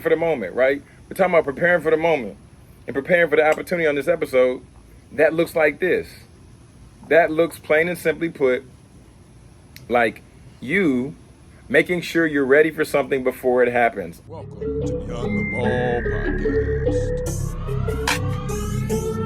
for the moment, right? We're talking about preparing for the moment and preparing for the opportunity on this episode. That looks like this. That looks, plain and simply put, like you making sure you're ready for something before it happens. Welcome to Beyond the Ball podcast.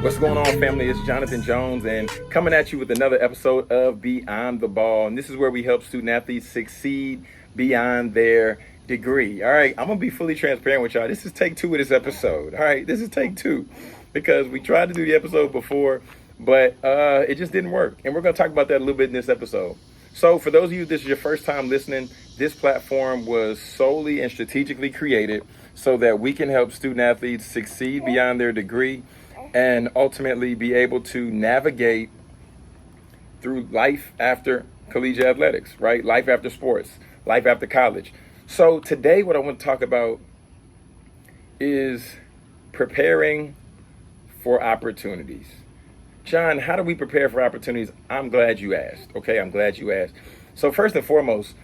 What's going on, family? It's Jonathan Jones, and coming at you with another episode of Beyond the Ball. And this is where we help student athletes succeed beyond their degree. All right, I'm gonna be fully transparent with y'all. This is take 2 of this episode. All right, this is take 2 because we tried to do the episode before, but it just didn't work. And we're gonna talk about that a little bit in this episode. So for those of you, this is your first time listening, this platform was solely and strategically created so that we can help student athletes succeed beyond their degree and ultimately be able to navigate through life after collegiate athletics, right? Life after sports, life after college. So today what I want to talk about is preparing for opportunities. John, how do we prepare for opportunities? I'm glad you asked. Okay, I'm glad you asked. So first and foremost,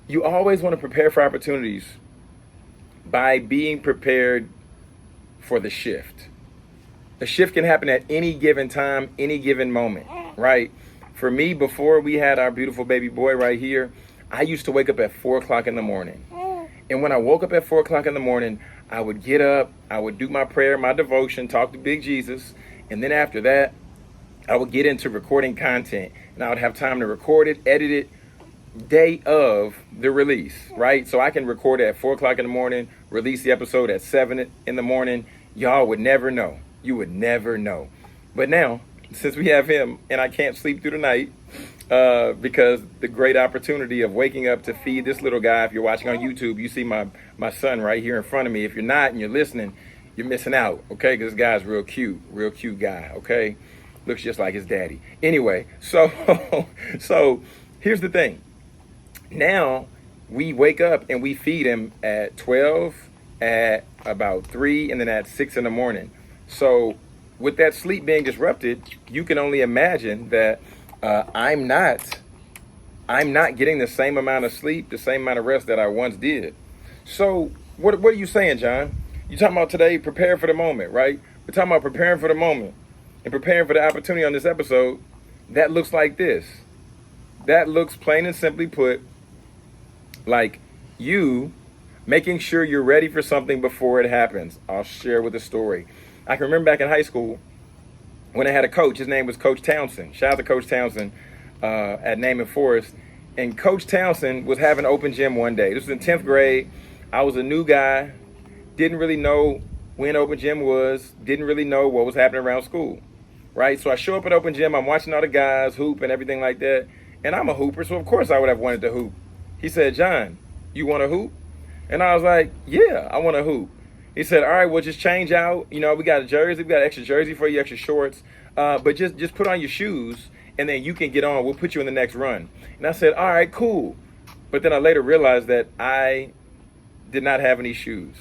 you always want to prepare for opportunities by being prepared for the shift. The shift can happen at any given time, any given moment, right? For me, before we had our beautiful baby boy right here, I used to wake up at 4 o'clock in the morning. And when I woke up at 4 o'clock in the morning, I would get up, I would do my prayer, my devotion, talk to Big Jesus. And then after that, I would get into recording content. And I would have time to record it, edit it, day of the release, right? So I can record it at 4 o'clock in the morning, release the episode at 7 in the morning. Y'all would never know. You would never know. But now, since we have him and I can't sleep through the night because the great opportunity of waking up to feed this little guy. If you're watching on YouTube, you see my son right here in front of me. If you're not and you're listening, you're missing out, okay? Because this guy's real cute guy, okay? Looks just like his daddy. Anyway, so here's the thing. Now we wake up and we feed him at 12, at about 3, and then at 6 in the morning. So with that sleep being disrupted, you can only imagine that I'm not getting the same amount of sleep, the same amount of rest that I once did. So what are you saying, John? You're talking about today, prepare for the moment, right? We're talking about preparing for the moment and preparing for the opportunity on this episode. That looks like this. That looks, plain and simply put, like you making sure you're ready for something before it happens. I'll share with a story. I can remember back in high school when I had a coach. His name was Coach Townsend. Shout out to Coach Townsend at Naaman Forest. And Coach Townsend was having open gym one day. This was in 10th grade. I was a new guy. Didn't really know when open gym was. Didn't really know what was happening around school, right? So I show up at open gym. I'm watching all the guys hoop and everything like that. And I'm a hooper, so of course I would have wanted to hoop. He said, John, you want to hoop? And I was like, yeah, I want to hoop. He said, all right, well, just change out. You know, we got a jersey. We got an extra jersey for you, extra shorts. But just put on your shoes, and then you can get on. We'll put you in the next run. And I said, all right, cool. But then I later realized that I did not have any shoes.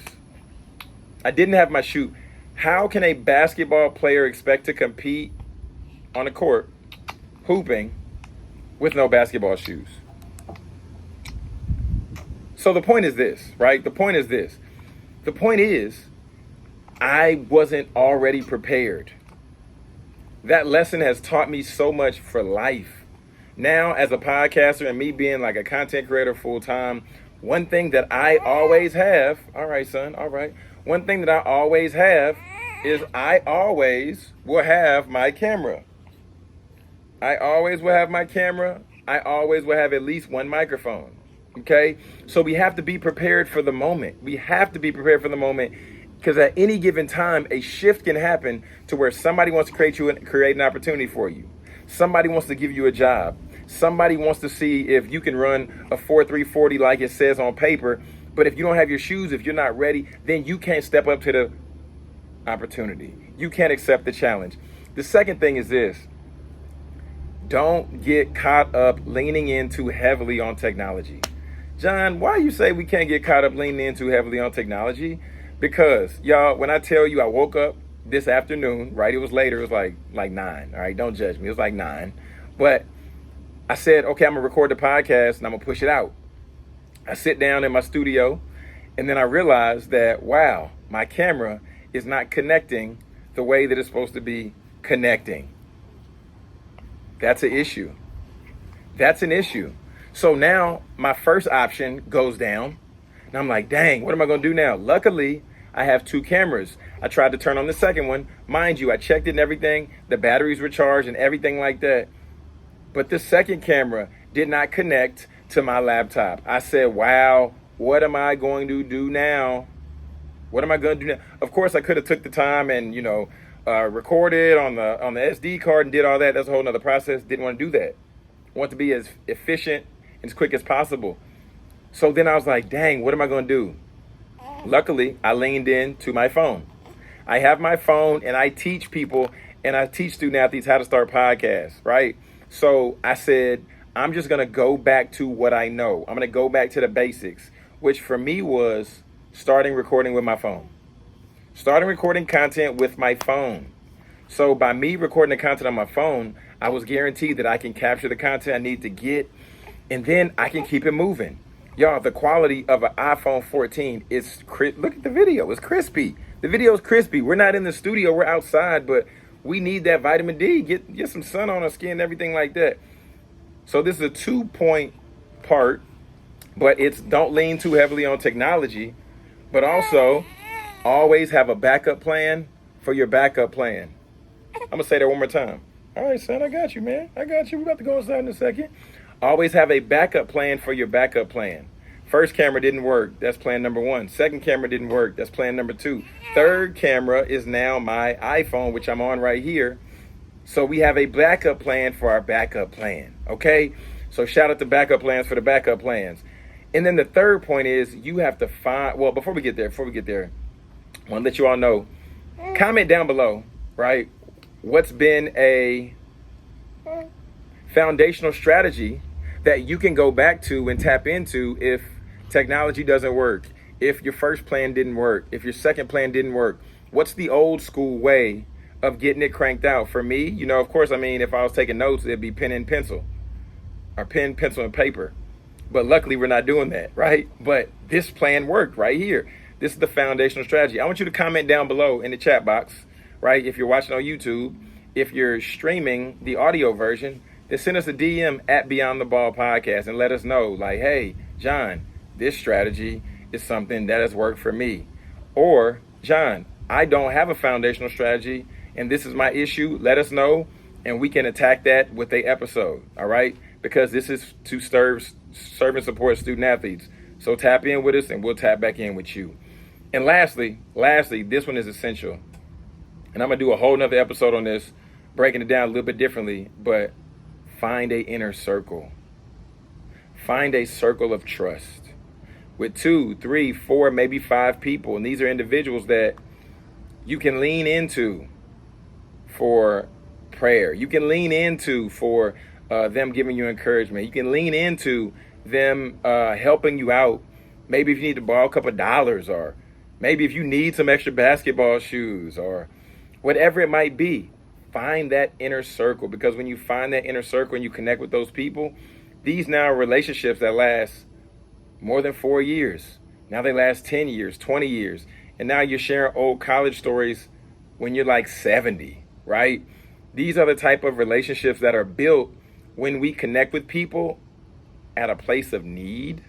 I didn't have my shoe. How can a basketball player expect to compete on the court, hooping, with no basketball shoes? So the point is this, right? The point is, I wasn't already prepared. That lesson has taught me so much for life. Now, as a podcaster and me being like a content creator full time, one thing that I always have, all right, son, all right. One thing that I always have is I always will have my camera. I always will have my camera. I always will have at least one microphone. Okay, so we have to be prepared for the moment. We have to be prepared for the moment because at any given time, a shift can happen to where somebody wants to create an opportunity for you. Somebody wants to give you a job. Somebody wants to see if you can run a 4.340 like it says on paper. But if you don't have your shoes, if you're not ready, then you can't step up to the opportunity. You can't accept the challenge. The second thing is this. Don't get caught up leaning in too heavily on technology. John, why you say we can't get caught up leaning in too heavily on technology? Because, y'all, when I tell you I woke up this afternoon, right, it was later, it was like 9, all right, don't judge me, it was like 9. But I said, okay, I'm going to record the podcast and I'm going to push it out. I sit down in my studio And then I realized that, wow, my camera is not connecting the way that it's supposed to be connecting. That's an issue. That's an issue. So now my first option goes down. And I'm like, dang, what am I going to do now? Luckily, I have 2 cameras. I tried to turn on the second one. Mind you, I checked it and everything. The batteries were charged and everything like that. But the second camera did not connect to my laptop. I said, wow, what am I going to do now? What am I going to do now? Of course, I could have took the time and, recorded on the SD card and did all that. That's a whole nother process. Didn't want to do that. I want to be as efficient and as quick as possible. So then I was like, dang, what am I going to do? Luckily, I leaned into my phone. I have my phone and I teach people and I teach student athletes how to start podcasts, right? So I said, I'm just going to go back to what I know. I'm going to go back to the basics, which for me was starting recording with my phone. Starting recording content with my phone. So by me recording the content on my phone, I was guaranteed that I can capture the content I need to get, and then I can keep it moving. Y'all, the quality of an iPhone 14 is look at the video. It's crispy. The video is crispy. We're not in the studio. We're outside, but we need that vitamin D. Get some sun on our skin, everything like that. So this is a 2-point part, but it's don't lean too heavily on technology, but also always have a backup plan for your backup plan. I'm going to say that one more time. All right, son, I got you, man. I got you. We're about to go inside in a second. Always have a backup plan for your backup plan. First camera didn't work. That's plan number 1. Second camera didn't work. That's plan number 2. Third camera is now my iPhone, which I'm on right here. So we have a backup plan for our backup plan, okay? So shout out to backup plans for the backup plans. And then the third point is you have to find, well, before we get there, I want to let you all know, comment down below, right? What's been a foundational strategy that you can go back to and tap into if technology doesn't work, if your first plan didn't work, if your second plan didn't work? What's the old school way of getting it cranked out? For me, of course, if I was taking notes, it'd be pen and pencil or pen, pencil, and paper. But luckily, we're not doing that, right? But this plan worked right here. This is the foundational strategy. I want you to comment down below in the chat box, right? If you're watching on YouTube, if you're streaming the audio version, then send us a DM at Beyond the Ball Podcast and let us know, like, hey, John, this strategy is something that has worked for me. Or, John, I don't have a foundational strategy and this is my issue. Let us know and we can attack that with an episode, all right? Because this is to serve and support student athletes. So tap in with us and we'll tap back in with you. And lastly, this one is essential. And I'm going to do a whole nother episode on this, breaking it down a little bit differently, but find a inner circle. Find a circle of trust with 2, 3, 4, maybe 5 people. And these are individuals that you can lean into for prayer. You can lean into for them giving you encouragement. You can lean into them helping you out. Maybe if you need to borrow a couple of dollars, or maybe if you need some extra basketball shoes, or whatever it might be. Find that inner circle, because when you find that inner circle and you connect with those people, these now are relationships that last more than 4 years. Now they last 10 years, 20 years. And now you're sharing old college stories when you're like 70, right? These are the type of relationships that are built when we connect with people at a place of need.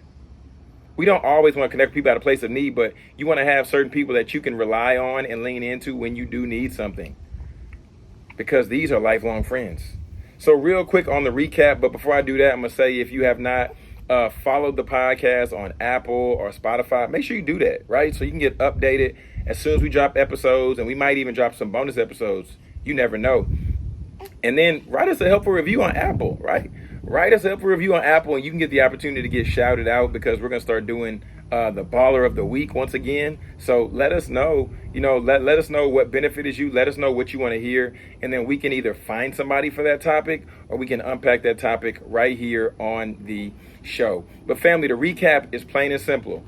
We don't always want to connect with people at a place of need, but you want to have certain people that you can rely on and lean into when you do need something, because these are lifelong friends. So real quick on the recap, but before I do that, I'm going to say, if you have not followed the podcast on Apple or Spotify, make sure you do that, right? So you can get updated as soon as we drop episodes, and we might even drop some bonus episodes. You never know. And then write us a helpful review on Apple, right? Write us a helpful review on Apple, and you can get the opportunity to get shouted out, because we're going to start doing the baller of the week once again. So let us know, let us know what benefited you. Let us know what you want to hear. And then we can either find somebody for that topic, or we can unpack that topic right here on the show. But family, the recap is plain and simple,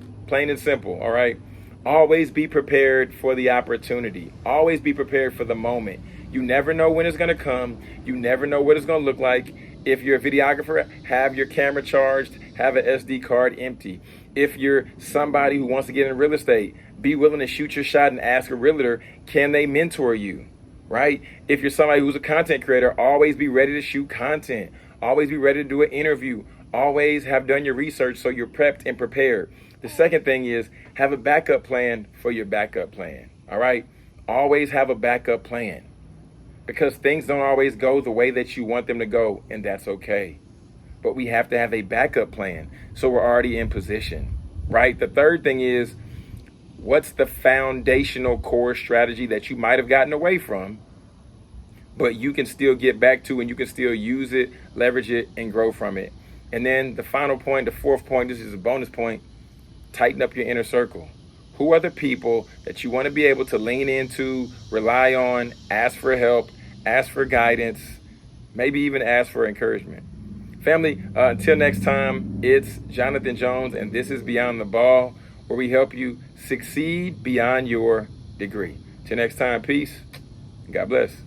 all right? Always be prepared for the opportunity. Always be prepared for the moment. You never know when it's going to come. You never know what it's going to look like. If you're a videographer, have your camera charged, have an SD card empty. If you're somebody who wants to get in real estate, be willing to shoot your shot and ask a realtor, can they mentor you, right? If you're somebody who's a content creator, always be ready to shoot content. Always be ready to do an interview. Always have done your research so you're prepped and prepared. The second thing is have a backup plan for your backup plan, all right? Always have a backup plan, because things don't always go the way that you want them to go, and that's okay. But we have to have a backup plan so we're already in position, right? The third thing is, what's the foundational core strategy that you might have gotten away from, but you can still get back to and you can still use it, leverage it, and grow from it? And then the final point, the fourth point, this is a bonus point, tighten up your inner circle. Who are the people that you want to be able to lean into, rely on, ask for help, ask for guidance, maybe even ask for encouragement? Family, until next time, it's Jonathan Jones, and this is Beyond the Ball, where we help you succeed beyond your degree. Till next time, peace. God bless.